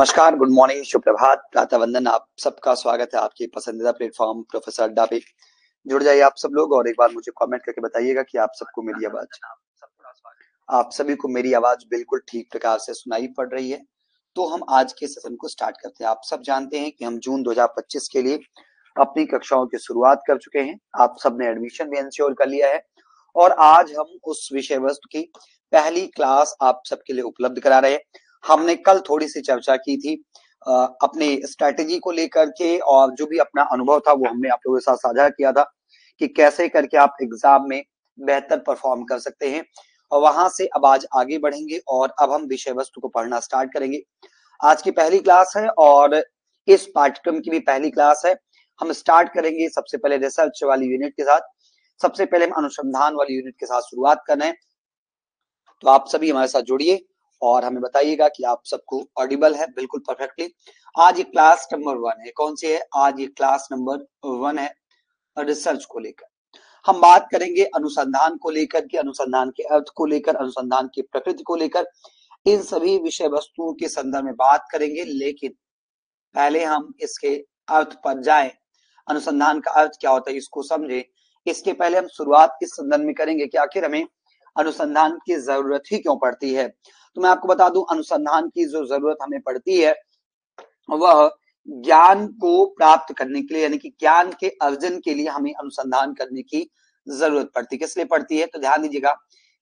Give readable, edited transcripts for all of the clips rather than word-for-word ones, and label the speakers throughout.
Speaker 1: नमस्कार, good morning, सुप्रभात, प्रातः वंदन। आप सबका स्वागत है आपके पसंदीदा प्लेटफॉर्म प्रोफेसर अड्डा पे। जुड़ जाइए आप सब लोग और एक बार मुझे कमेंट करके बताइएगा कि आप सबको मेरी आवाज आप सभी को मेरी आवाज बिल्कुल ठीक प्रकार से सुनाई पड़ रही है। तो हम आज के सेशन को स्टार्ट करते हैं। आप सब जानते हैं कि हम जून 2025 के लिए अपनी कक्षाओं की शुरुआत कर चुके हैं। आप सबने एडमिशन भी इंश्योर कर लिया है और आज हम उस विषय वस्तु की पहली क्लास आप सबके लिए उपलब्ध करा रहे हैं। हमने कल थोड़ी सी चर्चा की थी अपने स्ट्रैटेजी को लेकर के और जो भी अपना अनुभव था वो हमने आप लोगों के साथ साझा किया था कि कैसे करके आप एग्जाम में बेहतर परफॉर्म कर सकते हैं। और वहां से अब आज आगे बढ़ेंगे और अब हम विषय वस्तु को पढ़ना स्टार्ट करेंगे। आज की पहली क्लास है और इस पाठ्यक्रम की भी पहली क्लास है। हम स्टार्ट करेंगे सबसे पहले रिसर्च वाली यूनिट के साथ। सबसे पहले हम अनुसंधान वाली यूनिट के साथ शुरुआत कर रहे हैं। तो आप सभी हमारे साथ जुड़िए और हमें बताइएगा कि आप सबको ऑडिबल है बिल्कुल परफेक्टली। आज ये क्लास नंबर 1 है। कौन सी है? आज ये क्लास नंबर 1 है रिसर्च को लेकर। हम बात करेंगे अनुसंधान को लेकर के, अनुसंधान के अर्थ को लेकर, अनुसंधान की प्रकृति को लेकर, इन सभी विषय वस्तुओं के संदर्भ में बात करेंगे। लेकिन पहले हम इसके अर्थ पर जाएं। अनुसंधान का अर्थ क्या होता है इसको समझे। इसके पहले हम शुरुआत इस संदर्भ में करेंगे कि आखिर हमें अनुसंधान की जरूरत ही क्यों पड़ती है। तो मैं आपको बता दूं, अनुसंधान की जो जरूरत हमें पड़ती है वह ज्ञान को प्राप्त करने के लिए, यानी कि ज्ञान के अर्जन के लिए हमें अनुसंधान करने की जरूरत पड़ती है। किस लिए पड़ती है? तो ध्यान दीजिएगा,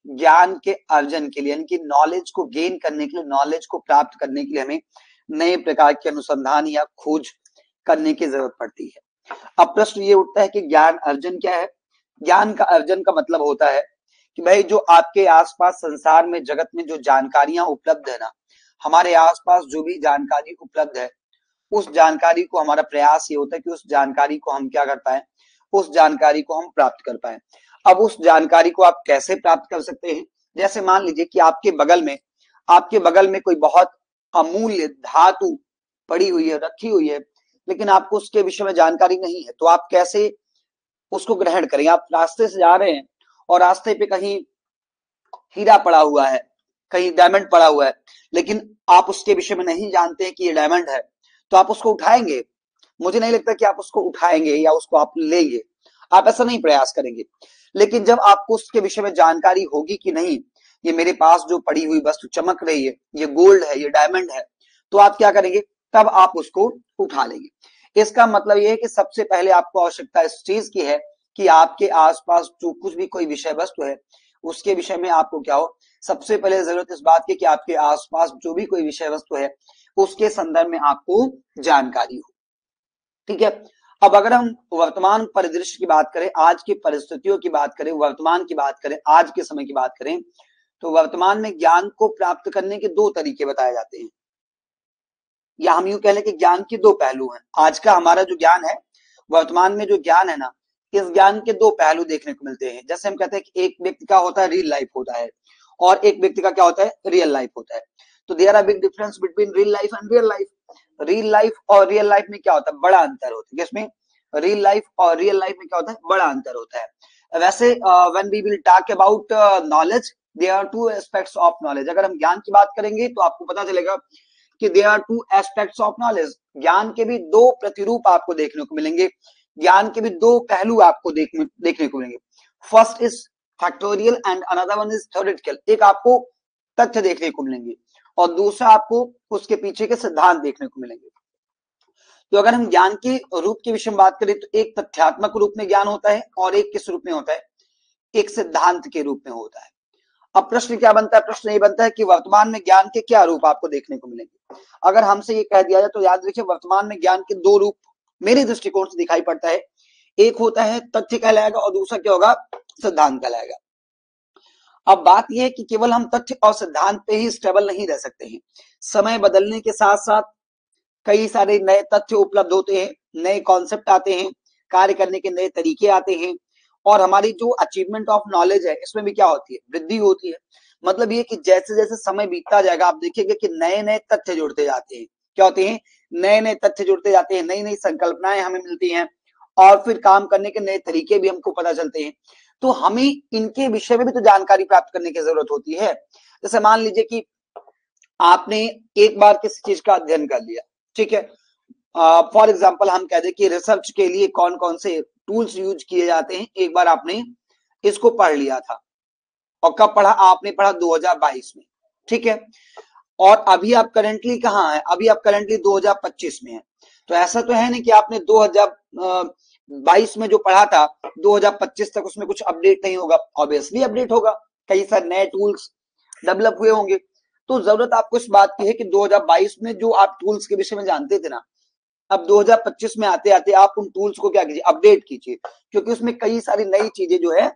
Speaker 1: ज्ञान के अर्जन के लिए, यानी कि नॉलेज को गेन करने के लिए, नॉलेज को प्राप्त करने के लिए हमें नए प्रकार के अनुसंधान या खोज करने की जरूरत पड़ती है। अब प्रश्न ये उठता है कि ज्ञान अर्जन क्या है। ज्ञान का अर्जन का मतलब होता है कि भाई जो आपके आसपास संसार में, जगत में जो जानकारियां उपलब्ध है ना, हमारे आसपास जो भी जानकारी उपलब्ध है, उस जानकारी को, हमारा प्रयास ये होता है कि उस जानकारी को हम क्या कर पाए, उस जानकारी को हम प्राप्त कर पाए। अब उस जानकारी को आप कैसे प्राप्त कर सकते हैं? जैसे मान लीजिए कि आपके बगल में कोई बहुत अमूल्य धातु पड़ी हुई है, रखी हुई है, लेकिन आपको उसके विषय में जानकारी नहीं है, तो आप कैसे उसको ग्रहण करेंगे? आप रास्ते से जा रहे हैं और रास्ते पे कहीं हीरा पड़ा हुआ है, कहीं डायमंड पड़ा हुआ है, लेकिन आप उसके विषय में नहीं जानते हैं कि ये डायमंड है, तो आप उसको उठाएंगे? मुझे नहीं लगता कि आप उसको उठाएंगे या उसको आप लेंगे। आप ऐसा नहीं प्रयास करेंगे। लेकिन जब आपको उसके विषय में जानकारी होगी कि नहीं, ये मेरे पास जो पड़ी हुई वस्तु चमक रही है, ये गोल्ड है, ये डायमंड है, तो आप क्या करेंगे? तब आप उसको उठा लेंगे। इसका मतलब ये है कि सबसे पहले आपको आवश्यकता इस चीज की है कि आपके आसपास जो कुछ भी कोई विषय वस्तु है उसके विषय में आपको क्या हो, सबसे पहले जरूरत इस बात की कि आपके आसपास जो भी कोई विषय वस्तु है उसके संदर्भ में आपको जानकारी हो। ठीक है। अब अगर हम वर्तमान परिदृश्य की बात करें, आज की परिस्थितियों की बात करें, वर्तमान की बात करें, आज के समय की बात करें, तो वर्तमान में ज्ञान को प्राप्त करने के 2 तरीके बताए जाते हैं, या हम यूं कह लें कि ज्ञान के 2 पहलू हैं। आज का हमारा जो ज्ञान है, वर्तमान में जो ज्ञान है ना, इस ज्ञान के 2 पहलू देखने को मिलते हैं। जैसे हम कहते हैं कि एक व्यक्ति का होता है रियल लाइफ होता है और एक व्यक्ति का क्या होता है, रियल लाइफ होता है। तो there are big difference between real life and real life. Real life और रियल लाइफ में क्या होता है, बड़ा अंतर होता है। जिसमें रियल लाइफ और रियल लाइफ में क्या होता है, बड़ा अंतर होता है। वैसे when we will talk about knowledge, there are 2 aspects of knowledge. अगर हम ज्ञान की बात करेंगे तो आपको पता चलेगा कि there are 2 aspects of knowledge. ज्ञान के भी 2 प्रतिरूप आपको देखने को मिलेंगे, ज्ञान के भी 2 पहलू आपको देखने को मिलेंगे। First is factorial and another one is theoretical. एक आपको तथ्य देखने को मिलेंगे और दूसरा आपको उसके पीछे के सिद्धांत देखने को मिलेंगे। तो अगर हम ज्ञान के रूप के विषय में बात करें तो एक तथ्यात्मक रूप में ज्ञान होता है और एक किस रूप में होता है, एक सिद्धांत के रूप में होता है। अब प्रश्न क्या बनता है? प्रश्न ये बनता है कि वर्तमान में ज्ञान के क्या रूप आपको देखने को मिलेंगे। अगर हमसे ये कह दिया जाए तो याद रखिए, वर्तमान में ज्ञान के 2 रूप मेरे दृष्टिकोण से दिखाई पड़ता है। एक होता है तथ्य कहलाएगा और दूसरा क्या होगा, सिद्धांत कहलाएगा। अब बात यह है कि केवल हम तथ्य और सिद्धांत पे ही स्टेबल नहीं रह सकते हैं। समय बदलने के साथ साथ कई सारे नए तथ्य उपलब्ध होते हैं, नए कॉन्सेप्ट आते हैं, कार्य करने के नए तरीके आते हैं और हमारी जो अचीवमेंट ऑफ नॉलेज है इसमें भी क्या होती है, वृद्धि होती है। मतलब ये कि जैसे जैसे समय बीतता जाएगा आप देखिएगा कि नए नए तथ्य जुड़ते जाते हैं। क्या होते हैं? नए नए तथ्य जुड़ते जाते हैं, नई नई संकल्पनाएं हमें मिलती हैं और फिर काम करने के नए तरीके भी हमको पता चलते हैं। तो हमें इनके विषय में भी तो जानकारी प्राप्त करने की जरूरत होती है। जैसे मान लीजिए कि आपने एक बार किसी चीज का अध्ययन कर लिया, ठीक है। फॉर एग्जाम्पल हम कह दें कि रिसर्च के लिए कौन कौन से टूल्स यूज किए जाते हैं, एक बार आपने इसको पढ़ लिया था। और कब पढ़ा? आपने पढ़ा 2022 में, ठीक है। और अभी आप करंटली कहाँ हैं? अभी आप करंटली 2025 में हैं। तो ऐसा तो है नहीं कि आपने 2022 में जो पढ़ा था 2025 तक उसमें कुछ अपडेट नहीं होगा। ऑब्वियसली अपडेट होगा, कई सारे नए टूल्स डेवलप हुए होंगे। तो जरूरत आपको इस बात की है कि 2022 में जो आप टूल्स के विषय में जानते थे ना, अब 2025 में आते आते आप उन टूल्स को क्या कीजिए? अपडेट कीजिए, क्योंकि उसमें कई सारी नई चीजें जो है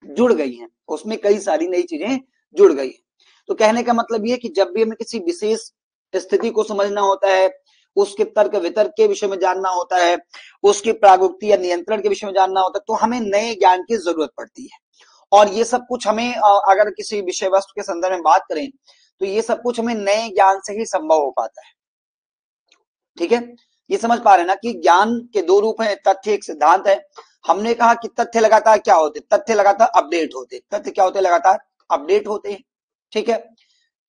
Speaker 1: जुड़ गई हैं। उसमें कई सारी नई चीजें जुड़ गई हैं। तो कहने का मतलब ये कि जब भी हमें किसी विशेष स्थिति को समझना होता है, उसके तर्क वितर्क के विषय में जानना होता है, उसकी प्रागुक्ति या नियंत्रण के विषय में जानना होता है, तो हमें नए ज्ञान की जरूरत पड़ती है। और ये सब कुछ हमें अगर किसी विषय वस्तु के संदर्भ में बात करें तो ये सब कुछ हमें नए ज्ञान से ही संभव हो पाता है, ठीक है। ये समझ पा रहे हैं ना कि ज्ञान के दो रूप हैं, तथ्य एक सिद्धांत है। हमने कहा कि तथ्य लगातार क्या होते? तथ्य लगातार अपडेट होते। तथ्य क्या होते? लगातार अपडेट होते हैं, ठीक है।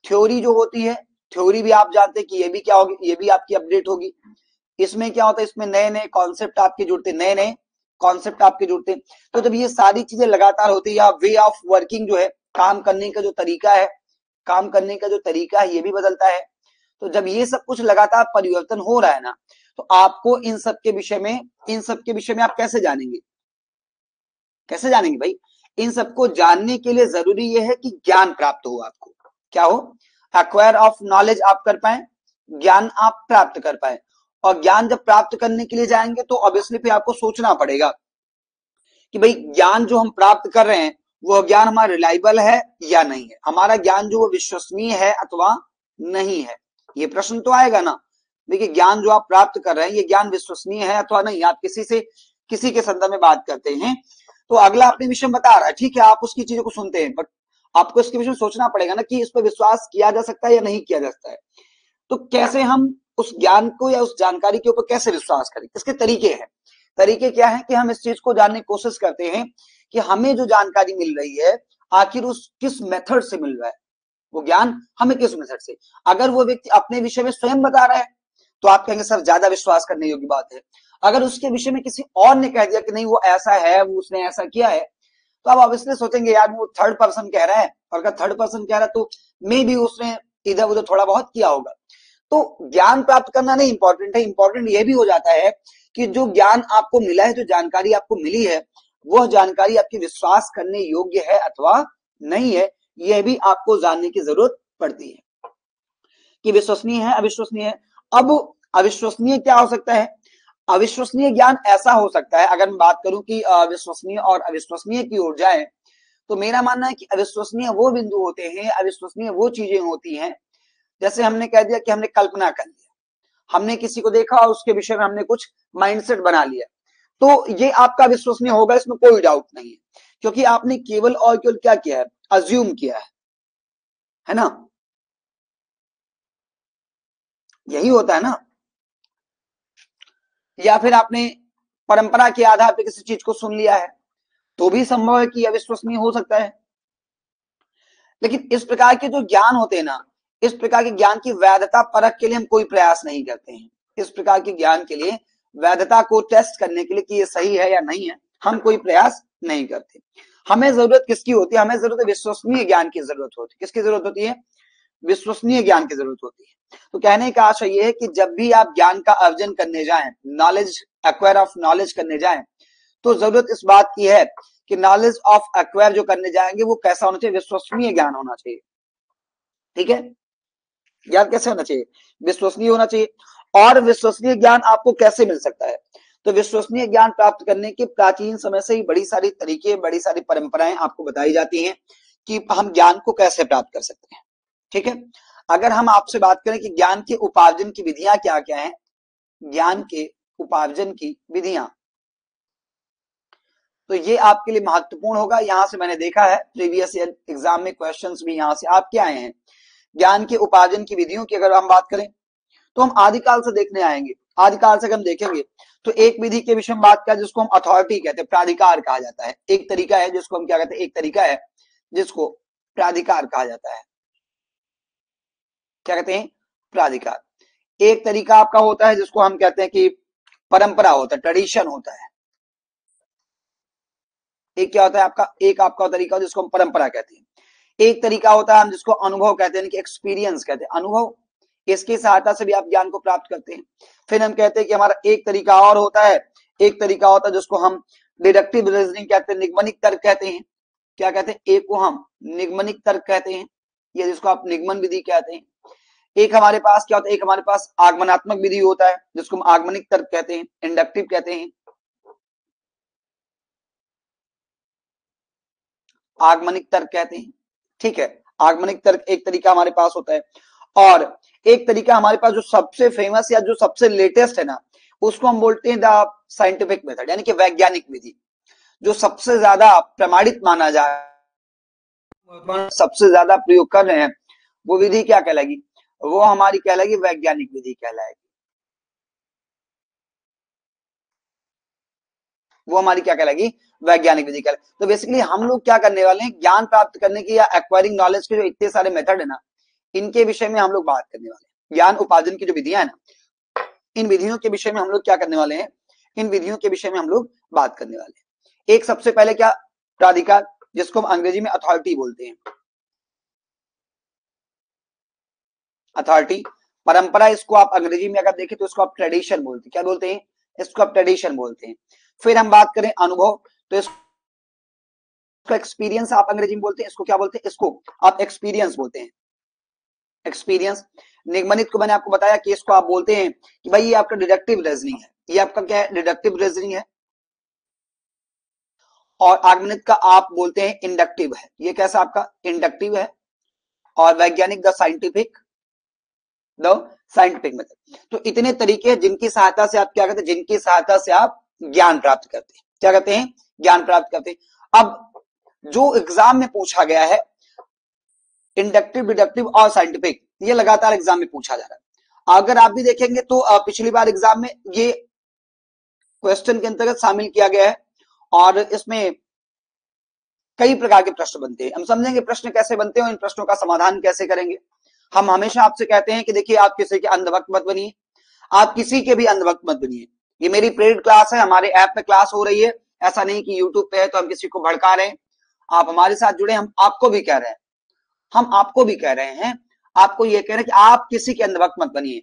Speaker 1: थ्योरी जो होती है, थ्योरी भी आप जानते हैं कि ये भी क्या होगी? ये भी आपकी अपडेट होगी। इसमें क्या होता है? इसमें नए नए कॉन्सेप्ट आपके जुड़ते, नए नए कॉन्सेप्ट आपके जुड़ते। तो जब ये सारी चीजें लगातार होती है, या वे ऑफ वर्किंग जो है, काम करने का जो तरीका है, काम करने का जो तरीका है ये भी बदलता है। तो जब ये सब कुछ लगातार परिवर्तन हो रहा है ना, तो आपको इन सब के विषय में, इन सब के विषय में आप कैसे जानेंगे? कैसे जानेंगे भाई? इन सबको जानने के लिए जरूरी यह है कि ज्ञान प्राप्त हो आपको। क्या हो? एक्वायर ऑफ नॉलेज आप कर पाए, ज्ञान आप प्राप्त कर पाए। और ज्ञान जब प्राप्त करने के लिए जाएंगे तो ऑब्वियसली फिर आपको सोचना पड़ेगा कि भाई ज्ञान जो हम प्राप्त कर रहे हैं वो ज्ञान हमारा रिलायबल है या नहीं है, हमारा ज्ञान जो वो विश्वसनीय है अथवा नहीं है। ये प्रश्न तो आएगा ना। देखिए, ज्ञान जो आप प्राप्त कर रहे हैं ये ज्ञान विश्वसनीय है अथवा नहीं। आप किसी से, किसी के संदर्भ में बात करते हैं तो अगला अपने विषय में बता रहा है, ठीक है, आप उसकी चीजों को सुनते हैं, बट आपको इसके विषय में सोचना पड़ेगा ना कि इस पर विश्वास किया जा सकता है या नहीं किया जा सकता है। तो कैसे हम उस ज्ञान को या उस जानकारी के ऊपर कैसे विश्वास करें? इसके तरीके हैं। तरीके क्या है कि हम इस चीज को जानने की कोशिश करते हैं कि हमें जो जानकारी मिल रही है आखिर उस किस मेथड से मिल रहा है, वो ज्ञान हमें किस मेथड से। अगर वो व्यक्ति अपने विषय में स्वयं बता रहा है तो आप कहेंगे सर ज्यादा विश्वास करने योग्य बात है। अगर उसके विषय में किसी और ने कह दिया कि नहीं वो ऐसा है, वो उसने ऐसा किया है, तो आप ऑब्वियसली सोचेंगे यार वो थर्ड पर्सन कह रहा है, और अगर थर्ड पर्सन कह रहा है तो मे भी उसने इधर उधर थोड़ा बहुत किया होगा। तो ज्ञान प्राप्त करना नहीं इंपॉर्टेंट है, इंपॉर्टेंट यह भी हो जाता है कि जो ज्ञान आपको मिला है, जो जानकारी आपको मिली है, वह जानकारी आपकी विश्वास करने योग्य है अथवा नहीं है, यह भी आपको जानने की जरूरत पड़ती है कि विश्वसनीय है अविश्वसनीय है। अब अविश्वसनीय क्या हो सकता है? अविश्वसनीय ज्ञान ऐसा हो सकता है, अगर मैं बात करूं कि विश्वसनीय और अविश्वसनीय की ओर जाए, तो मेरा मानना है कि अविश्वसनीय वो बिंदु होते हैं, अविश्वसनीय वो चीजें होती हैं, जैसे हमने कह दिया कि हमने कल्पना कर लिया, हमने किसी को देखा और उसके विषय में हमने कुछ माइंडसेट बना लिया, तो ये आपका विश्वसनीय होगा, इसमें कोई डाउट नहीं है, क्योंकि आपने केवल और केवल क्या किया है? अज्यूम किया है ना? यही होता है ना। या फिर आपने परंपरा के आधार पर किसी चीज को सुन लिया है, तो भी संभव है कि अविश्वसनीय हो सकता है। लेकिन इस प्रकार के जो ज्ञान होते हैं ना, इस प्रकार के ज्ञान की वैधता परख के लिए हम कोई प्रयास नहीं करते हैं। इस प्रकार के ज्ञान के लिए वैधता को टेस्ट करने के लिए कि ये सही है या नहीं है, हम कोई प्रयास नहीं करते। हमें जरूरत किसकी होती है? हमें जरूरत है विश्वसनीय ज्ञान की जरूरत होती है। किसकी जरूरत होती है? विश्वसनीय ज्ञान की जरूरत होती है। तो कहने का आशय यह है कि जब भी आप ज्ञान का अर्जन करने जाएं, नॉलेज, एक्वायर ऑफ नॉलेज करने जाएं, तो जरूरत इस बात की है कि नॉलेज ऑफ एक्वायर जो करने जाएंगे वो कैसा होना चाहिए? विश्वसनीय ज्ञान होना चाहिए, ठीक है। ज्ञान कैसे होना चाहिए? विश्वसनीय होना चाहिए। और विश्वसनीय ज्ञान आपको कैसे मिल सकता है? तो विश्वसनीय ज्ञान प्राप्त करने के प्राचीन समय से ही बड़ी सारी तरीके, बड़ी सारी परंपराएं आपको बताई जाती हैं कि हम ज्ञान को कैसे प्राप्त कर सकते हैं, ठीक है। अगर हम आपसे बात करें कि ज्ञान के उपार्जन की विधियां क्या क्या हैं, ज्ञान के उपार्जन की विधियां, तो ये आपके लिए महत्वपूर्ण होगा। यहां से मैंने देखा है प्रीवियस ईयर एग्जाम में क्वेश्चंस भी यहां से आपके आए हैं। ज्ञान के उपार्जन की विधियों की अगर हम बात करें तो हम आदिकाल से देखने आएंगे। आदिकाल से अगर हम देखेंगे तो एक विधि के विषय में बात करें जिसको हम अथॉरिटी कहते हैं, प्राधिकार कहा जाता है। एक तरीका है जिसको हम क्या कहते हैं? एक तरीका है जिसको प्राधिकार कहा जाता है। क्या कहते हैं, प्राधिकार। एक तरीका आपका होता है जिसको हम कहते हैं कि परंपरा होता है, ट्रेडिशन होता है। एक क्या होता है आपका, एक आपका तरीका जिसको हम परंपरा कहते हैं। एक तरीका होता है हम जिसको अनुभव कहते हैं कि एक्सपीरियंस कहते हैं, अनुभव। इसकी सहायता से भी आप ज्ञान को प्राप्त करते हैं। फिर हम कहते हैं कि हमारा एक तरीका और होता है, एक तरीका होता है जिसको हम डिडक्टिव रीजनिंग कहते हैं, निगमनिक तर्क कहते हैं। क्या कहते हैं, एक को हम निगमनिक तर्क कहते हैं, या जिसको आप निगमन विधि कहते हैं। एक हमारे पास क्या होता है, एक हमारे पास आगमनात्मक विधि होता है जिसको हम आगमनिक तर्क कहते हैं, इंडक्टिव कहते हैं। आगमनिक तर्क कहते हैं, ठीक है। आगमनिक तर्क एक तरीका हमारे पास होता है। और एक तरीका हमारे पास जो सबसे फेमस या जो सबसे लेटेस्ट है ना, उसको हम बोलते हैं द साइंटिफिक मेथड, यानी कि वैज्ञानिक विधि। जो सबसे ज्यादा प्रमाणित माना जाए, सबसे ज्यादा प्रयोग कर रहे हैं, वो विधि क्या कहलाएगी, वो हमारी कहलाएगी वैज्ञानिक विधि कहलाएगी। वो हमारी क्या कहलाएगी, वैज्ञानिक विधि कहलाएगी। तो बेसिकली हम लोग क्या करने वाले हैं, ज्ञान प्राप्त करने की या एक्वायरिंग नॉलेज के जो इतने सारे मेथड है ना, इनके विषय में हम लोग बात करने वाले हैं। ज्ञान उपार्जन की जो विधियां है ना, इन विधियों के विषय में हम लोग क्या करने वाले हैं, इन विधियों के विषय में हम लोग बात करने वाले हैं। एक सबसे पहले क्या, प्राधिकार, जिसको हम अंग्रेजी में अथॉरिटी बोलते हैं, अथॉरिटी। परंपरा, इसको आप अंग्रेजी में अगर देखें तो इसको आप ट्रेडिशन बोलते हैं, क्या बोलते हैं, इसको आप ट्रेडिशन बोलते हैं। फिर हम बात करें अनुभव, तो इसको एक्सपीरियंस आप अंग्रेजी में बोलते हैं, इसको क्या बोलते हैं, इसको आप एक्सपीरियंस बोलते हैं, एक्सपीरियंस। निगमनित को मैंने आपको बताया कि इसको आप बोलते हैं कि भाई ये आपका डिडक्टिव रीजनिंग है, ये आपका क्या है, डिडक्टिव रीजनिंग है। और आगमनित का आप बोलते हैं इंडक्टिव है, ये कैसा आपका इंडक्टिव है। और वैज्ञानिक द साइंटिफिक मेथड। तो इतने तरीके हैं जिनकी सहायता से आप क्या करते हैं, जिनकी सहायता से आप ज्ञान प्राप्त करते हैं, क्या कहते हैं, ज्ञान प्राप्त करते हैं। अब जो एग्जाम में पूछा गया है, इंडक्टिव, डिडक्टिव और साइंटिफिक, ये लगातार एग्जाम में पूछा जा रहा है। अगर आप भी देखेंगे तो पिछली बार एग्जाम में ये क्वेश्चन के अंतर्गत शामिल किया गया है। और इसमें कई प्रकार के प्रश्न बनते हैं। हम समझेंगे प्रश्न कैसे बनते हैं और इन प्रश्नों का समाधान कैसे करेंगे। हम हमेशा आपसे कहते हैं कि देखिए आप किसी के अंधभक्त मत बनिए, आप किसी के भी अंधभक्त मत बनिए। ये मेरी पेड क्लास है, हमारे ऐप पे क्लास हो रही है, ऐसा नहीं कि यूट्यूब पे है तो हम किसी को भड़का रहे हैं। आप हमारे साथ जुड़े, हम आपको भी कह रहे हैं, हम आपको भी कह रहे हैं, आपको ये कह रहे हैं कि आप किसी के अंधभक्त मत बनिए।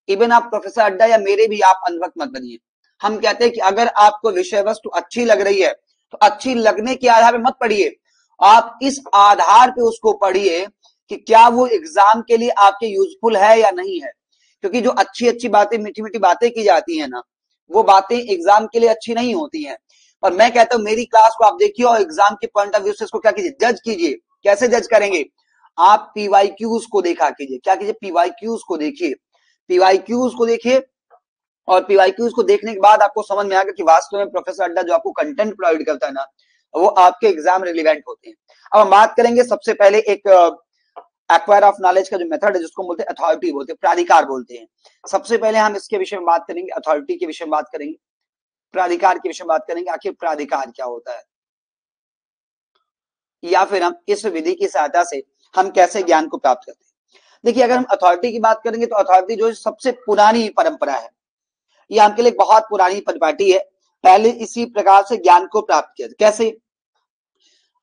Speaker 1: इवन आप प्रोफेसर अड्डा या मेरे भी आप अंधभक्त मत बनिए। हम कहते हैं कि अगर आपको विषय वस्तु अच्छी लग रही है तो अच्छी लगने के आधार पे मत पढ़िए, आप इस आधार पे उसको पढ़िए कि क्या वो एग्जाम के लिए आपके यूजफुल है या नहीं है। क्योंकि जो अच्छी अच्छी बातें, मीठी मीठी बातें की जाती है ना, वो बातें एग्जाम के लिए अच्छी नहीं होती हैं। पर मैं कहता हूं मेरी क्लास को आप देखिए और एग्जाम के पॉइंट ऑफ व्यू से इसको क्या कीजिए, जज कीजिए। कैसे जज करेंगे, आप पीवाईक्यूज को देखा कीजिए, क्या कीजिए, पीवाईक्यूज को देखिए, पीवाईक्यूज को देखिए। और पीवाईक्यूज को देखने के बाद आपको समझ में आएगा कि वास्तव में प्रोफेसर अड्डा जो आपको कंटेंट प्रोवाइड करता है ना, वो आपके एग्जाम रिलेवेंट होते हैं। अब हम बात करेंगे सबसे पहले एक एक्वायर ऑफ नॉलेज का जो मेथड है, जिसको बोलते हैं अथॉरिटी बोलते हैं, प्राधिकार बोलते हैं। सबसे पहले हम इसके विषय में बात करेंगे, अथॉरिटी के विषय में बात करेंगे, प्राधिकार के विषय में बात करेंगे, आखिर प्राधिकार क्या होता है, या फिर हम इस विधि की सहायता से हम कैसे ज्ञान को प्राप्त करते हैं। देखिए अगर हम अथॉरिटी की बात करेंगे तो अथॉरिटी जो सबसे पुरानी परंपरा है, ये आपके लिए बहुत पुरानी परिपाटी है। पहले इसी प्रकार से ज्ञान को प्राप्त किया, कैसे,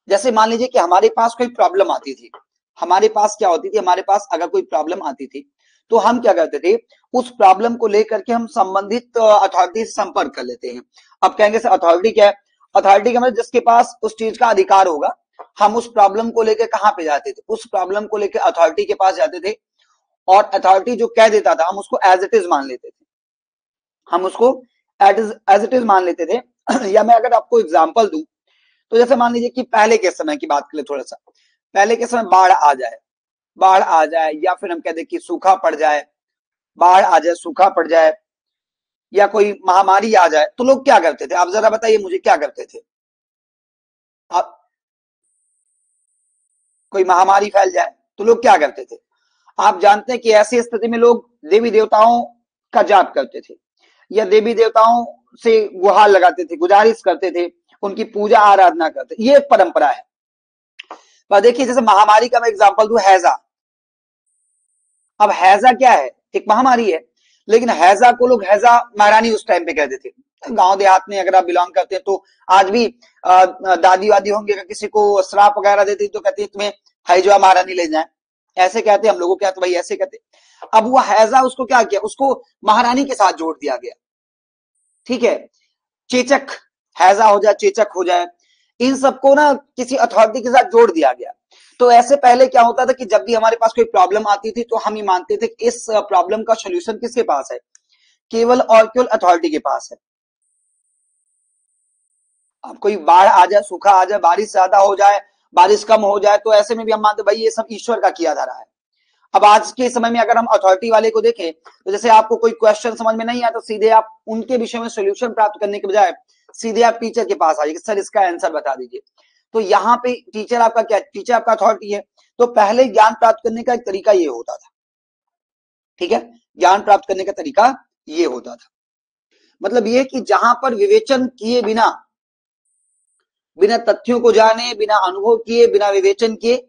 Speaker 1: जैसे मान लीजिए कि हमारे पास कोई प्रॉब्लम आती थी, हमारे पास क्या होती थी, हमारे पास अगर कोई प्रॉब्लम आती थी तो हम क्या करते थे, उस प्रॉब्लम को लेकर के हम संबंधित अथॉरिटी से संपर्क कर लेते हैं। अब कहेंगे सर अथॉरिटी क्या है, अथॉरिटी का मतलब जिसके पास उस चीज का अधिकार होगा। हम उस प्रॉब्लम को लेकर कहां पे जाते थे, उस प्रॉब्लम को लेकर अथॉरिटी के पास जाते थे। और अथॉरिटी जो कह देता था हम उसको एज इट इज मान लेते थे, हम उसको एज इट इज मान लेते थे। या मैं अगर आपको एग्जांपल दूं तो जैसे मान लीजिए कि पहले के समय की बात करें, थोड़ा सा पहले के समय बाढ़ आ जाए, बाढ़ आ जाए, या फिर हम कह दें कि सूखा पड़ जाए, बाढ़ आ जाए, सूखा पड़ जाए, या कोई महामारी आ जाए, तो लोग क्या करते थे, आप जरा बताइए मुझे क्या करते थे। आप, कोई महामारी फैल जाए तो लोग क्या करते थे, आप जानते हैं कि ऐसी स्थिति में लोग देवी देवताओं का जाप करते थे, या देवी देवताओं से गुहार लगाते थे, गुजारिश करते थे, उनकी पूजा आराधना करते, ये एक परंपरा है। पर देखिए जैसे महामारी का मैं एग्जांपल दूं, हैजा, अब हैजा क्या है, एक महामारी है, लेकिन हैजा को लोग हैजा महारानी उस टाइम पे कहते थे। गांव देहात में अगर आप बिलोंग करते हैं तो आज भी दादी वादी होंगे, अगर किसी को श्राप वगैरह देती तो कहती तुम्हें हैजा महारानी ले जाए, ऐसे कहते, हम लोगों के यहाँ तो भाई ऐसे कहते। अब वो हैजा उसको क्या किया, उसको महारानी के साथ जोड़ दिया गया, ठीक है। चेचक, हैजा हो जाए, चेचक हो जाए, इन सबको ना किसी अथॉरिटी के साथ जोड़ दिया गया। तो ऐसे पहले क्या होता था कि जब भी हमारे पास कोई प्रॉब्लम आती थी तो हम ये मानते थे कि इस प्रॉब्लम का सोल्यूशन किसके पास है, केवल और केवल अथॉरिटी के पास है। अब कोई बाढ़ आ जाए, सूखा आ जाए, बारिश ज्यादा हो जाए, बारिश कम हो जाए, तो ऐसे में भी हम मानते भाई ये सब ईश्वर का किया जा रहा है। अब आज के समय में अगर हम अथॉरिटी वाले को देखें तो जैसे आपको कोई क्वेश्चन समझ में नहीं आया तो सीधे आप उनके विषय में सोल्यूशन प्राप्त करने के बजाय सीधे आप टीचर के पास आइए, सर इसका आंसर बता दीजिए। तो यहाँ पे टीचर आपका क्या, टीचर आपका अथॉरिटी है। तो पहले ज्ञान प्राप्त करने का एक तरीका ये होता था, ठीक है, ज्ञान प्राप्त करने का तरीका ये होता था, मतलब ये कि जहां पर विवेचन किए बिना, बिना तथ्यों को जाने, बिना अनुभव किए, बिना विवेचन किए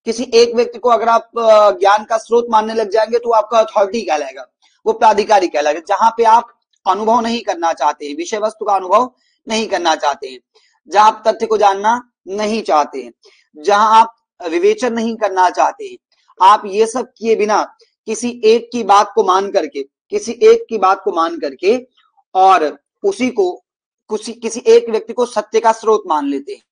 Speaker 1: किसी एक व्यक्ति को अगर आप ज्ञान का स्रोत मानने लग जाएंगे तो आपका अथॉरिटी कहलाएगा, वो प्राधिकारी कहलाएगा। जहां पे आप अनुभव नहीं करना चाहते हैं, विषय वस्तु का अनुभव नहीं करना चाहते हैं, जहां आप तथ्य को जानना नहीं चाहते हैं, जहां आप विवेचन नहीं करना चाहते हैं, आप ये सब किए बिना किसी एक की बात को मान करके, किसी एक की बात को मान करके और उसी को किसी एक व्यक्ति को सत्य का स्रोत मान लेते हैं,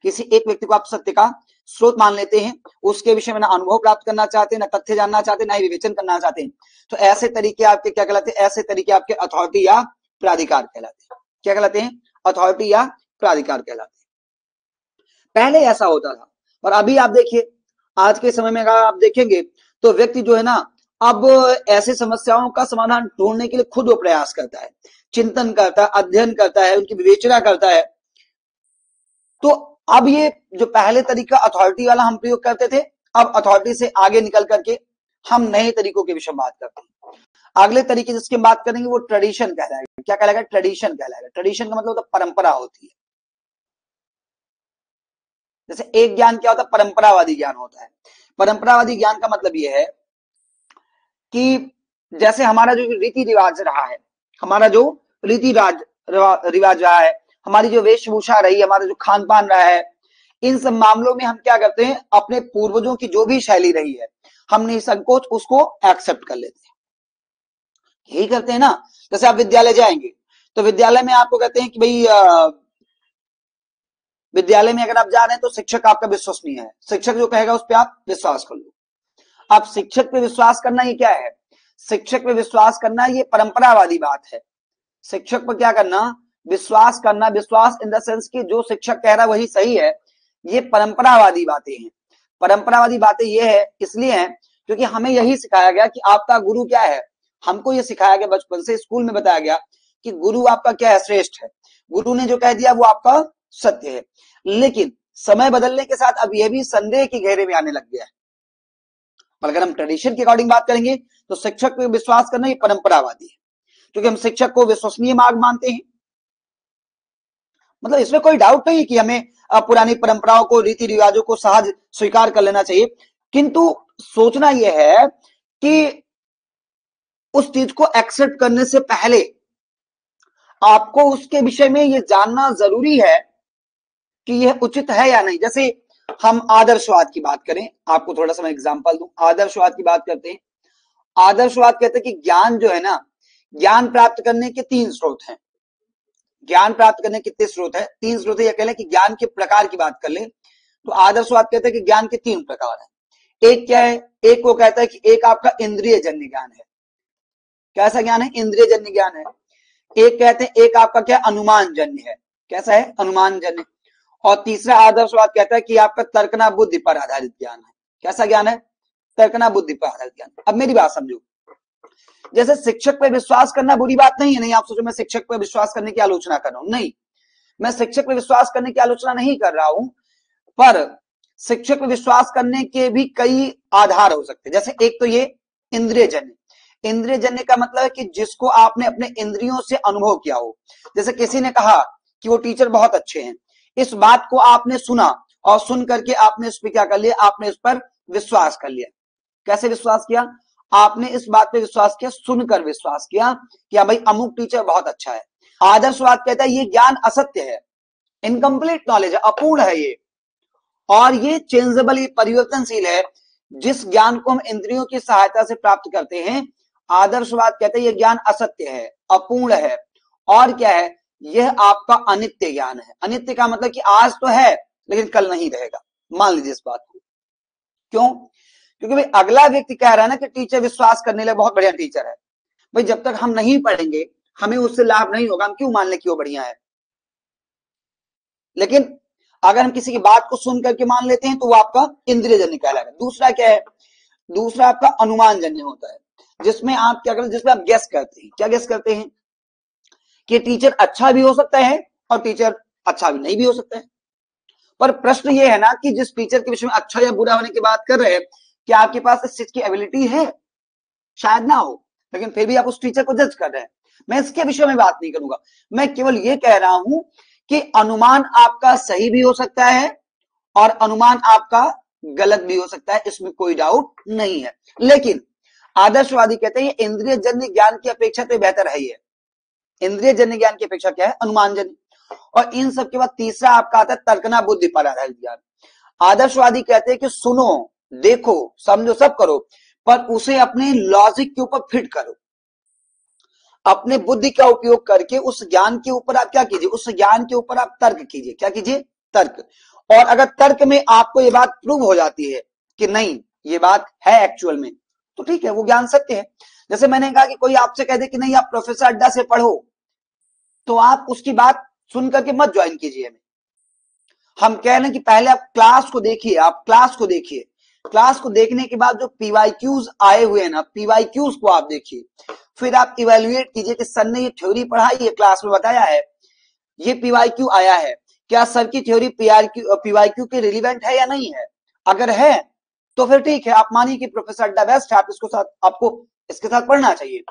Speaker 1: किसी एक व्यक्ति को आप सत्य का स्रोत मान लेते हैं, उसके विषय में ना अनुभव प्राप्त करना चाहते हैं, ना तथ्य जानना चाहते हैं, ना ही विवेचन करना चाहते हैं, तो ऐसे तरीके आपके क्या कहलाते हैं, ऐसे तरीके आपके अथॉरिटी या प्राधिकार कहलाते हैं। क्या कहलाते हैं, अथॉरिटी या प्राधिकार कहलाते हैं। पहले ऐसा होता था, और अभी आप देखिए आज के समय में अगर आप देखेंगे तो व्यक्ति जो है ना अब ऐसे समस्याओं का समाधान ढूंढने के लिए खुद वो प्रयास करता है, चिंतन करता है, अध्ययन करता है, उनकी विवेचना करता है। तो अब ये जो पहले तरीका अथॉरिटी वाला हम प्रयोग करते थे, अब अथॉरिटी से आगे निकल करके हम नए तरीकों के विषय में बात करते हैं। अगले तरीके जिसकी बात करेंगे वो ट्रेडिशन कहलाएगा। क्या कहलाएगा, ट्रेडिशन कहलाएगा। ट्रेडिशन का मतलब तो परंपरा होती है। जैसे एक ज्ञान क्या होता है, परंपरावादी ज्ञान होता है। परंपरावादी ज्ञान का मतलब यह है कि जैसे हमारा जो रीति रिवाज रहा है, हमारा जो रीति रिवाज रहा है, हमारी जो वेशभूषा रही है, हमारा जो खान पान रहा है, इन सब मामलों में हम क्या करते हैं, अपने पूर्वजों की जो भी शैली रही है हम निसंकोच उसको एक्सेप्ट कर लेते हैं। यही करते हैं ना। जैसे आप विद्यालय जाएंगे तो विद्यालय में आपको कहते हैं कि भाई विद्यालय में अगर आप जा रहे हैं तो शिक्षक आपका विश्वसनीय है, शिक्षक जो कहेगा उस पर आप विश्वास कर लो। अब शिक्षक पे विश्वास करना ये क्या है, शिक्षक पे विश्वास करना ये परंपरावादी बात है। शिक्षक पर क्या करना, विश्वास करना, विश्वास इन द सेंस कि जो शिक्षक कह रहा है वही सही है, ये परंपरावादी बातें हैं। परंपरावादी बातें ये है इसलिए हैं क्योंकि हमें यही सिखाया गया कि आपका गुरु क्या है, हमको ये सिखाया गया बचपन से, स्कूल में बताया गया कि गुरु आपका क्या है, श्रेष्ठ है। गुरु ने जो कह दिया वो आपका सत्य है। लेकिन समय बदलने के साथ अब यह भी संदेह के घेरे में आने लग गया है। पर अगर हम ट्रेडिशन के अकॉर्डिंग बात करेंगे तो शिक्षक पे विश्वास करना ये परंपरावादी है, क्योंकि हम शिक्षक को विश्वसनीय मार्ग मानते हैं। मतलब इसमें कोई डाउट नहीं कि हमें पुरानी परंपराओं को, रीति रिवाजों को सहज स्वीकार कर लेना चाहिए, किंतु सोचना यह है कि उस चीज को एक्सेप्ट करने से पहले आपको उसके विषय में यह जानना जरूरी है कि यह उचित है या नहीं। जैसे हम आदर्शवाद की बात करें, आपको थोड़ा सा मैं एग्जांपल दूं, आदर्शवाद की बात करते हैं। आदर्शवाद कहते हैं कि ज्ञान जो है ना, ज्ञान प्राप्त करने के 3 स्रोत हैं। ज्ञान प्राप्त करने के कितने स्रोत है, 3 स्रोत है। यह कह लें कि ज्ञान के प्रकार की बात कर लें तो आदर्शवाद कहते हैं कि ज्ञान के 3 प्रकार है। एक क्या है, एक वो कहता है कि एक आपका इंद्रिय जन्य ज्ञान है। कैसा ज्ञान है, इंद्रिय जन्य ज्ञान है। एक कहते हैं एक आपका क्या, अनुमान जन्य है। कैसा है, अनुमान जन्य। और तीसरा आदर्शवाद कहता है कि आपका तर्कना बुद्धि पर आधारित ज्ञान है। कैसा ज्ञान है, तर्कना बुद्धि पर आधारित ज्ञान। अब मेरी बात समझो, जैसे शिक्षक पे विश्वास करना बुरी बात नहीं है, नहीं आप सोचो मैं शिक्षक पे विश्वास करने की आलोचना कर रहा हूं, नहीं, मैं शिक्षक पे विश्वास करने की आलोचना नहीं कर रहा हूं, पर शिक्षक पे विश्वास करने के भी कई आधार हो सकते हैं। जैसे एक तो ये इंद्रिय जन्य, इंद्रिय जन्य का मतलब है कि जिसको आपने अपने इंद्रियों से अनुभव किया हो। जैसे किसी ने कहा कि वो टीचर बहुत अच्छे हैं, इस बात को आपने सुना और सुन करके आपने उस पर क्या कर लिया, आपने उस पर विश्वास कर लिया। कैसे विश्वास किया? आपने इस बात पे विश्वास किया, सुनकर विश्वास किया कि हाँ भाई अमुक टीचर बहुत अच्छा है। आदर्शवाद कहता है ये ज्ञान असत्य है, इनकम्प्लीट नॉलेज है, अपूर्ण है ये, और ये चेंजेबल, ये परिवर्तनशील है। जिस ज्ञान को हम इंद्रियों की सहायता से प्राप्त करते हैं, आदर्शवाद कहते हैं ये ज्ञान असत्य है, अपूर्ण है, और क्या है, यह आपका अनित्य ज्ञान है। अनित्य का मतलब कि आज तो है लेकिन कल नहीं रहेगा। मान लीजिए इस बात को। क्यों? क्योंकि भाई अगला व्यक्ति कह रहा है ना कि टीचर विश्वास करने लगे, बहुत बढ़िया टीचर है। भाई जब तक हम नहीं पढ़ेंगे, हमें उससे लाभ नहीं होगा, हम क्यों मान ले कि वो बढ़िया है? लेकिन अगर हम किसी की बात को सुन करके मान लेते हैं तो वो आपका इंद्रिय जन्य कहलाएगा। दूसरा क्या है? दूसरा आपका अनुमान जन्य होता है, जिसमें आप क्या करते हैं, जिसमें आप गेस करते हैं। क्या गेस करते हैं? कि टीचर अच्छा भी हो सकता है और टीचर अच्छा भी नहीं भी हो सकता है। पर प्रश्न ये है ना कि जिस टीचर के विषय में अच्छा या बुरा होने की बात कर रहे हैं, क्या आपके पास इस चीज की एबिलिटी है? शायद ना हो, लेकिन फिर भी आप उस टीचर को जज कर रहे हैं। मैं इसके विषय में बात नहीं करूंगा, मैं केवल ये कह रहा हूं कि अनुमान आपका सही भी हो सकता है और अनुमान आपका गलत भी हो सकता है, इसमें कोई डाउट नहीं है। लेकिन आदर्शवादी कहते हैं ये इंद्रिय जन्य ज्ञान की अपेक्षा तो बेहतर है। ये इंद्रिय जन्य ज्ञान की अपेक्षा क्या है? अनुमान जन्य। और इन सब के बाद तीसरा आपका आता है तर्कना बुद्धि पर आधारित ज्ञान। आदर्शवादी कहते हैं कि सुनो, देखो, समझो, सब करो, पर उसे अपने लॉजिक के ऊपर फिट करो। अपने बुद्धि का उपयोग करके उस ज्ञान के ऊपर आप क्या कीजिए? उस ज्ञान के ऊपर आप तर्क कीजिए। क्या कीजिए? तर्क। और अगर तर्क में आपको ये बात प्रूव हो जाती है कि नहीं ये बात है एक्चुअल में, तो ठीक है, वो ज्ञान सत्य है। जैसे मैंने कहा कि कोई आपसे कह दे कि नहीं आप प्रोफेसर अड्डा से पढ़ो, तो आप उसकी बात सुन करके मत ज्वाइन कीजिए। हम कह रहे हैं कि पहले आप क्लास को देखिए, आप क्लास को देखिए। क्लास को देखने के बाद जो पीवाईक्यूज आए हुए हैं ना, पीवाईक्यूज को आप देखिए। फिर आप इवेल्युएट कीजिए कि सर ने ये थ्योरी पढ़ाई है, क्लास में बताया है, ये पीवाईक्यू आया है, क्या सर की थ्योरी पीवाईक्यू के रिलेवेंट है या नहीं है? अगर है तो फिर ठीक है, आप मानिए कि प्रोफेसर अड्डा बेस्ट है, आप इसको साथ, आपको इसके साथ पढ़ना चाहिए।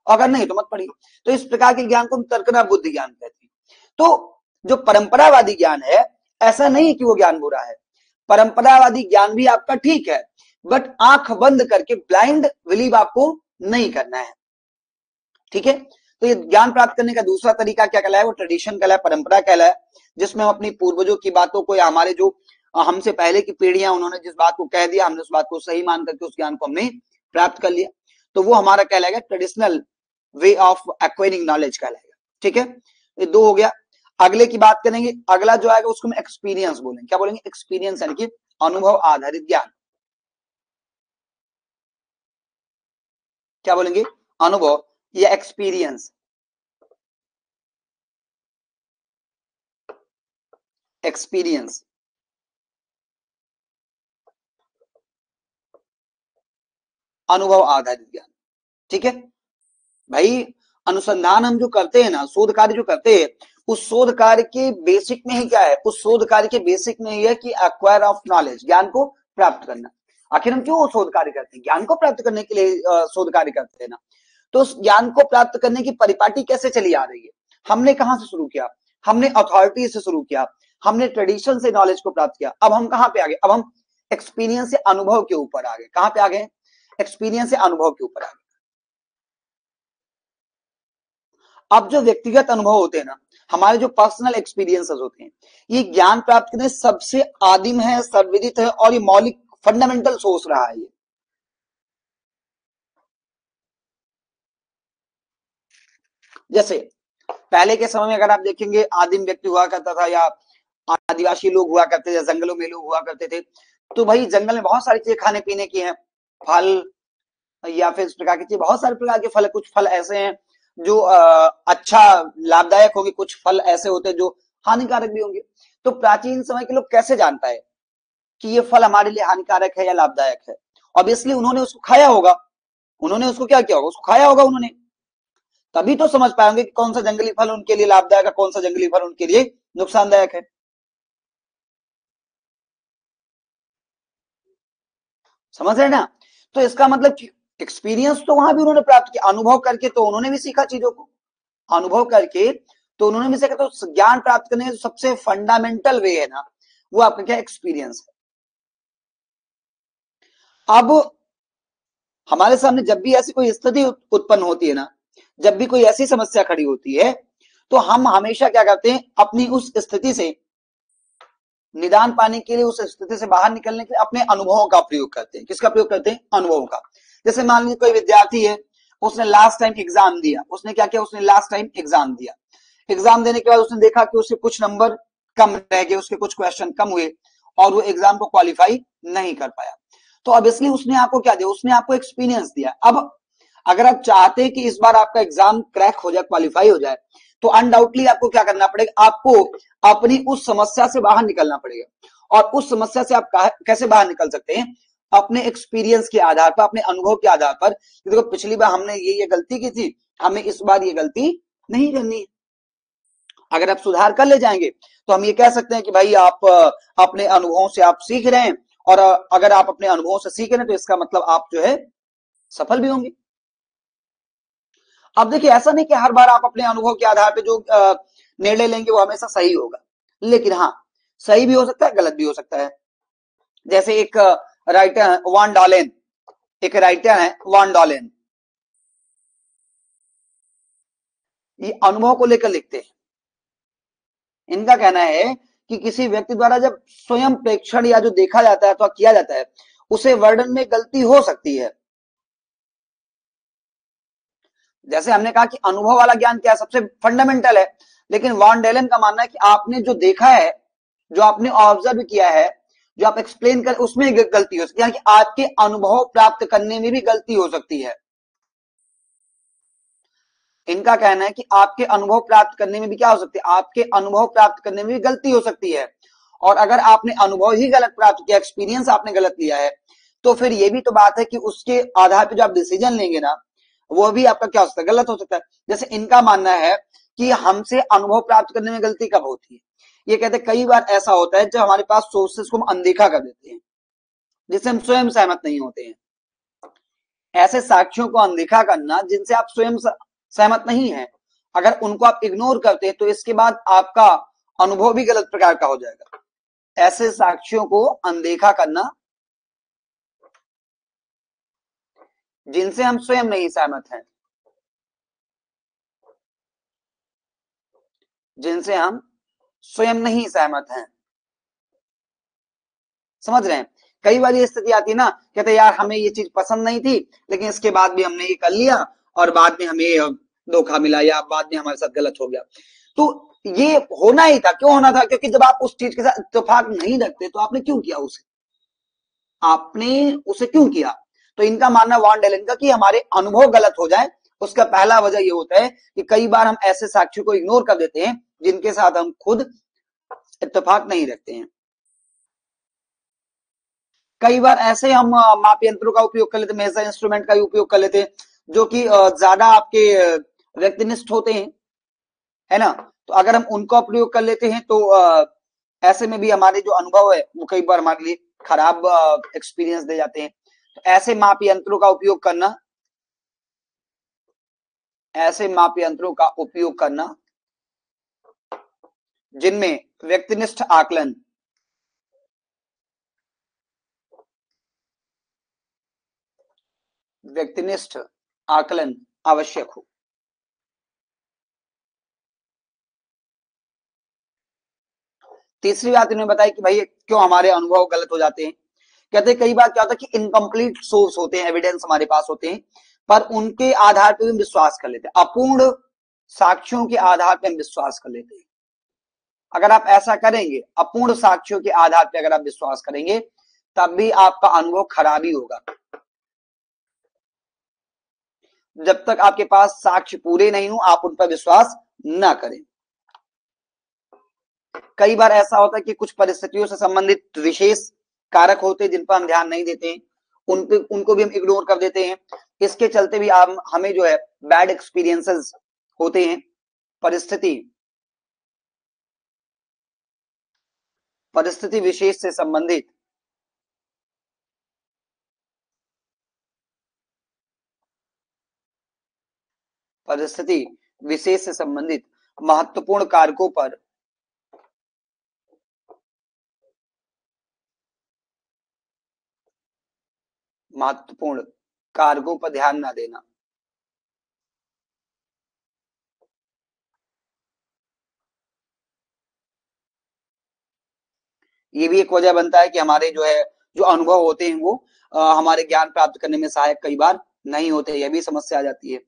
Speaker 1: अगर नहीं तो मत पढ़िए। तो इस प्रकार के ज्ञान को हम तर्कना बुद्धि ज्ञान कहते हैं। तो जो परंपरावादी ज्ञान है, ऐसा नहीं कि वो ज्ञान बुरा है। परंपरावादी ज्ञान भी आपका ठीक है, बट आंख बंद करके ब्लाइंड बिलीव आपको नहीं करना है। ठीक है? तो ये ज्ञान प्राप्त करने का दूसरा तरीका क्या कहलाए? वो ट्रेडिशन कहलाए, परंपरा कहलाए, जिसमें हम अपनी पूर्वजों की बातों को या हमारे जो हमसे पहले की पीढ़ियां, उन्होंने जिस बात को कह दिया, हमने उस बात को सही मान करके उस ज्ञान को हमने प्राप्त कर लिया, तो वो हमारा कहलाएगा traditional way of acquiring knowledge कहलाएगा। ठीक है? ये दो हो गया। अगले की बात करेंगे, अगला जो आएगा उसको हम एक्सपीरियंस बोलेंगे। क्या बोलेंगे? एक्सपीरियंस, यानी कि अनुभव आधारित ज्ञान। क्या बोलेंगे? अनुभव या एक्सपीरियंस। एक्सपीरियंस, अनुभव आधारित ज्ञान। ठीक है भाई? अनुसंधान हम जो करते हैं ना, शोध कार्य जो करते हैं, उस शोध कार्य के बेसिक में ही क्या है? उस शोध कार्य के बेसिक में ही है कि एक्वायर ऑफ नॉलेज, ज्ञान को प्राप्त करना। आखिर हम क्यों शोध कार्य करते हैं? ज्ञान को प्राप्त करने के लिए शोध कार्य करते हैं ना। तो उस ज्ञान को प्राप्त करने की परिपाटी कैसे चली आ रही है? हमने कहां से शुरू किया? हमने अथॉरिटी से शुरू किया, हमने ट्रेडिशन से नॉलेज को प्राप्त किया। अब हम कहां पे आ गए? अब हम एक्सपीरियंस से अनुभव के ऊपर आ गए। कहां पे आ गए? एक्सपीरियंस से अनुभव के ऊपर आ गए। अब जो व्यक्तिगत अनुभव होते हैं ना, हमारे जो पर्सनल एक्सपीरियंसेस होते हैं, ये ज्ञान प्राप्त करने सबसे आदिम है, सर्वविदित है, और ये मौलिक फंडामेंटल सोर्स रहा है। ये जैसे पहले के समय में अगर आप देखेंगे, आदिम व्यक्ति हुआ करता था, या आदिवासी लोग हुआ करते थे, जंगलों में लोग हुआ करते थे, तो भाई जंगल में बहुत सारी चीजें खाने पीने की हैं, फल या फिर इस प्रकार की चीज, बहुत सारे प्रकार के फल है। कुछ फल ऐसे हैं जो अच्छा लाभदायक होंगे, कुछ फल ऐसे होते हैं जो हानिकारक भी होंगे। तो प्राचीन समय के लोग कैसे जान पाए कि ये फल हमारे लिए हानिकारक है या लाभदायक है? ऑब्वियसली उन्होंने उसको खाया होगा। उन्होंने उसको क्या किया होगा? उसको खाया होगा उन्होंने, तभी तो समझ पाएंगे कि कौन सा जंगली फल उनके लिए लाभदायक है, कौन सा जंगली फल उनके लिए नुकसानदायक है। समझ रहे हैं ना? तो इसका मतलब एक्सपीरियंस तो वहां भी उन्होंने प्राप्त किया, अनुभव करके तो उन्होंने भी सीखा चीजों को, अनुभव करके तो उन्होंने भी सीखा। तो ज्ञान प्राप्त करने का सबसे फंडामेंटल वे है ना, वो आपका क्या? एक्सपीरियंस है। अब हमारे सामने जब भी ऐसी कोई स्थिति उत्पन्न होती है ना, जब भी कोई ऐसी समस्या खड़ी होती है, तो हम हमेशा क्या करते हैं, अपनी उस स्थिति से निदान पाने के लिए, उस स्थिति से बाहर निकलने के लिए अपने अनुभवों का प्रयोग करते हैं। किसका प्रयोग करते हैं? अनुभवों का। जैसे मान लीजिए कोई विद्यार्थी है, उसने लास्ट टाइम एग्जाम दिया, उसने क्या किया, उसने लास्ट टाइम एग्जाम दिया। एग्जाम देने के बाद उसने देखा कि उसके कुछ नंबर कम रह गए, उसके कुछ क्वेश्चन कम हुए और वो एग्जाम को क्वालिफाई नहीं कर पाया। तो अब इसलिए उसने आपको क्या दिया, उसने आपको एक्सपीरियंस दिया। अब अगर आप चाहते हैं कि इस बार आपका एग्जाम क्रैक हो जाए, क्वालिफाई हो जाए, तो अनडाउटली आपको क्या करना पड़ेगा, आपको अपनी उस समस्या से बाहर निकलना पड़ेगा। और उस समस्या से आप कैसे बाहर निकल सकते हैं? अपने एक्सपीरियंस के आधार पर, अपने अनुभव के आधार पर। देखो पिछली बार हमने ये गलती की थी, हमें इस बार ये गलती नहीं करनी है। अगर आप सुधार कर ले जाएंगे तो हम ये कह सकते हैं कि भाई आप अपने अनुभवों से आप सीख रहे हैं, और अगर आप अपने अनुभवों से सीख रहे हैं तो इसका मतलब आप जो है सफल भी होंगे। अब देखिए, ऐसा नहीं कि हर बार आप अपने अनुभव के आधार पे जो निर्णय लेंगे वो हमेशा सही होगा, लेकिन हाँ, सही भी हो सकता है, गलत भी हो सकता है। जैसे एक राइटर वान डॉलेन, एक राइटर है वान डॉलेन, ये अनुभव को लेकर लिखते हैं। इनका कहना है कि किसी व्यक्ति द्वारा जब स्वयं प्रेक्षण या जो देखा जाता है अथवा किया जाता है, उसे वर्णन में गलती हो सकती है। जैसे हमने कहा कि अनुभव वाला ज्ञान क्या है, सबसे फंडामेंटल है, लेकिन वॉन डेलन का मानना है कि आपने जो देखा है, जो आपने ऑब्जर्व किया है, जो आप एक्सप्लेन कर, उसमें गलती हो सकती है, यानी कि आपके अनुभव प्राप्त करने में भी गलती हो सकती है। इनका कहना है कि आपके अनुभव प्राप्त करने में भी क्या हो सकती है, आपके अनुभव प्राप्त करने में भी गलती हो सकती है। और अगर आपने अनुभव ही गलत प्राप्त किया, एक्सपीरियंस आपने गलत लिया है, तो फिर ये भी तो बात है कि उसके आधार पर जो आप डिसीजन लेंगे ना, वो भी आपका क्या हो सकता है, गलत हो सकता है। जैसे इनका मानना है कि हमसे अनुभव प्राप्त करने में गलती कब होती है, ये कहते हैं कई बार ऐसा होता है जब हमारे पास सोर्सेस को हम अनदेखा कर देते हैं, जिससे हम स्वयं सहमत नहीं होते हैं। ऐसे साक्ष्यों को अनदेखा करना जिनसे आप स्वयं सहमत नहीं है, अगर उनको आप इग्नोर करते हैं तो इसके बाद आपका अनुभव भी गलत प्रकार का हो जाएगा। ऐसे साक्ष्यों को अनदेखा करना जिनसे हम स्वयं नहीं सहमत हैं, जिनसे हम स्वयं नहीं सहमत हैं। समझ रहे हैं? कई बार ये स्थिति आती है ना, कहते यार हमें ये चीज पसंद नहीं थी, लेकिन इसके बाद भी हमने ये कर लिया और बाद में हमें धोखा मिला या बाद में हमारे साथ गलत हो गया। तो ये होना ही था। क्यों होना था? क्योंकि जब आप उस चीज के साथ इत्तेफाक नहीं रखते तो आपने क्यों किया उसे, आपने उसे क्यों किया? तो इनका मानना वॉन डेलन का कि हमारे अनुभव गलत हो जाए, उसका पहला वजह ये होता है कि कई बार हम ऐसे साक्ष्यों को इग्नोर कर देते हैं जिनके साथ हम खुद इत्तेफाक नहीं रखते हैं। कई बार ऐसे हम माप यंत्रों का उपयोग कर लेते, मेजर इंस्ट्रूमेंट का भी उपयोग कर लेते हैं, जो कि ज्यादा आपके व्यक्तिनिष्ठ होते हैं, है ना। तो अगर हम उनका प्रयोग कर लेते हैं तो ऐसे में भी हमारे जो अनुभव है वो कई बार हमारे लिए खराब एक्सपीरियंस दे जाते हैं। तो ऐसे माप यंत्रों का उपयोग करना, ऐसे माप यंत्रों का उपयोग करना जिनमें व्यक्तिनिष्ठ आकलन, व्यक्तिनिष्ठ आकलन आवश्यक हो। तीसरी बात इन्होंने बताई कि भाई क्यों हमारे अनुभव गलत हो जाते हैं। कहते हैं कई बार क्या होता है कि इनकम्प्लीट सोर्स होते हैं, एविडेंस हमारे पास होते हैं, पर उनके आधार पर हम विश्वास कर लेते हैं, अपूर्ण साक्ष्यों के आधार पर हम विश्वास कर लेते हैं। अगर आप ऐसा करेंगे, अपूर्ण साक्ष्यों के आधार पर अगर आप विश्वास करेंगे, तब भी आपका अनुभव खराब ही होगा। जब तक आपके पास साक्ष्य पूरे नहीं हो, आप उन पर विश्वास ना करें। कई बार ऐसा होता है कि कुछ परिस्थितियों से संबंधित विशेष कारक होते हैं जिन पर हम ध्यान नहीं देते हैं, उनको भी हम इग्नोर कर देते हैं। इसके चलते भी हमें जो है बैड एक्सपीरियंसेस होते हैं। परिस्थिति परिस्थिति विशेष से संबंधित, परिस्थिति विशेष से संबंधित महत्वपूर्ण कारकों पर महत्वपूर्ण कार्गो पर ध्यान ना देना। ये भी एक वजह बनता है कि हमारे जो है जो अनुभव होते हैं वो हमारे ज्ञान प्राप्त करने में सहायक कई बार नहीं होते, यह भी समस्या आ जाती है।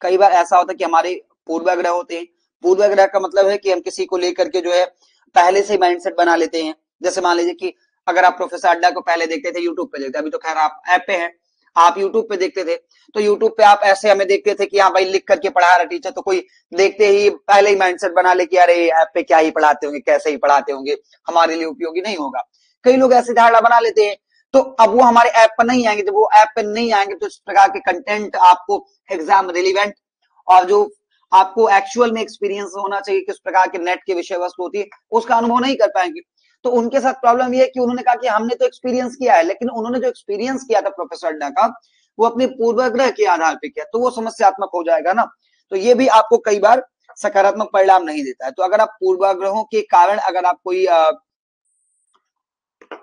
Speaker 1: कई बार ऐसा होता है कि हमारे पूर्वाग्रह होते हैं। पूर्वाग्रह का मतलब है कि हम किसी को लेकर के जो है पहले से माइंडसेट बना लेते हैं। जैसे मान लीजिए कि अगर आप प्रोफेसर अड्डा को पहले देखते थे यूट्यूब पे देखते, अभी तो खैर आप ऐप पे हैं, आप यूट्यूब पे देखते थे, तो यूट्यूब पे आप ऐसे हमें देखते थे कि हाँ भाई लिख करके पढ़ा रहा टीचर, तो कोई देखते ही पहले ही माइंडसेट बना ले कि अरे ऐप पे क्या ही पढ़ाते होंगे, कैसे ही पढ़ाते होंगे, हमारे लिए उपयोगी नहीं होगा। कई लोग ऐसी धारणा बना लेते हैं। तो अब वो हमारे ऐप पर नहीं आएंगे, जब वो ऐप पे नहीं आएंगे तो इस प्रकार के कंटेंट आपको एग्जाम रिलीवेंट और जो आपको एक्चुअल में एक्सपीरियंस होना चाहिए किस प्रकार के नेट की विषय वस्तु होती है उसका अनुभव नहीं कर पाएंगे। तो उनके साथ प्रॉब्लम ये है कि उन्होंने कहा कि हमने तो एक्सपीरियंस किया है, लेकिन उन्होंने जो एक्सपीरियंस किया था प्रोफेसर अड्डा का वो अपने पूर्वाग्रह के आधार पर किया, तो वो समस्यात्मक हो जाएगा ना। तो ये भी आपको कई बार सकारात्मक परिणाम नहीं देता है। तो अगर आप पूर्वाग्रहों के कारण अगर आप कोई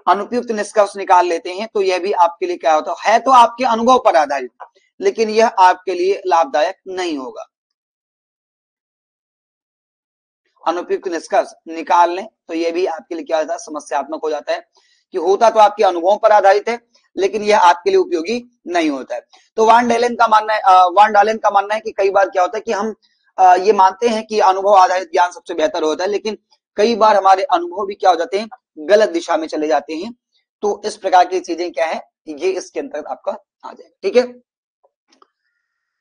Speaker 1: अनुपयुक्त निष्कर्ष निकाल लेते हैं तो यह भी आपके लिए क्या होता है तो आपके अनुभव पर आधारित, लेकिन यह आपके लिए लाभदायक नहीं होगा। अनुपयुक्त निष्कर्ष निकाल लें तो यह भी आपके लिए क्या होता है, समस्यात्मक हो जाता है कि होता तो आपके अनुभवों पर आधारित है लेकिन यह आपके लिए उपयोगी नहीं होता है। तो वान डालेन का मानना है कि कई बार क्या होता है कि हम ये मानते हैं कि अनुभव आधारित ज्ञान सबसे बेहतर होता है, लेकिन कई बार हमारे अनुभव भी क्या हो जाते हैं, गलत दिशा में चले जाते हैं। तो इस प्रकार की चीजें क्या है, ये इसके अंतर्गत आपका आ जाएगा। ठीक है,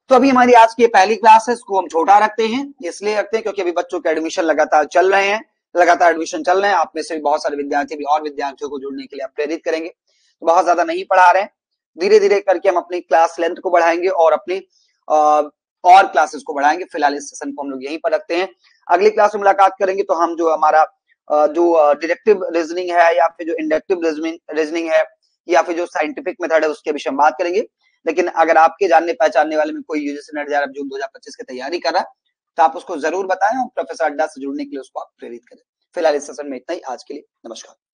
Speaker 1: तो अभी हमारी आज की पहली क्लास है, इसको हम छोटा रखते हैं, इसलिए रखते हैं क्योंकि अभी बच्चों के एडमिशन लगातार चल रहे हैं, लगातार एडमिशन चल रहे हैं। आप में से भी बहुत सारे विद्यार्थी भी और विद्यार्थियों को जुड़ने के लिए आप प्रेरित करेंगे, तो बहुत ज्यादा नहीं पढ़ा रहे हैं, धीरे धीरे करके हम अपनी क्लास लेंथ को बढ़ाएंगे और अपनी और क्लासेस को बढ़ाएंगे। फिलहाल इस सेशन को हम लोग यहीं पर रखते हैं, अगली क्लास में मुलाकात करेंगे तो हम जो हमारा जो डिडक्टिव रीजनिंग है या फिर जो इंडक्टिव रीजनिंग है या फिर जो साइंटिफिक मेथड है उसके विषय में बात करेंगे। लेकिन अगर आपके जानने पहचानने वाले में कोई यूजीसी नेट जैप जून 2025 की तैयारी कर रहा है तो आप उसको जरूर बताएं और प्रोफेसर अड्डा से जुड़ने के लिए उसको आप प्रेरित करें। फिलहाल इस सेशन में इतना ही, आज के लिए नमस्कार।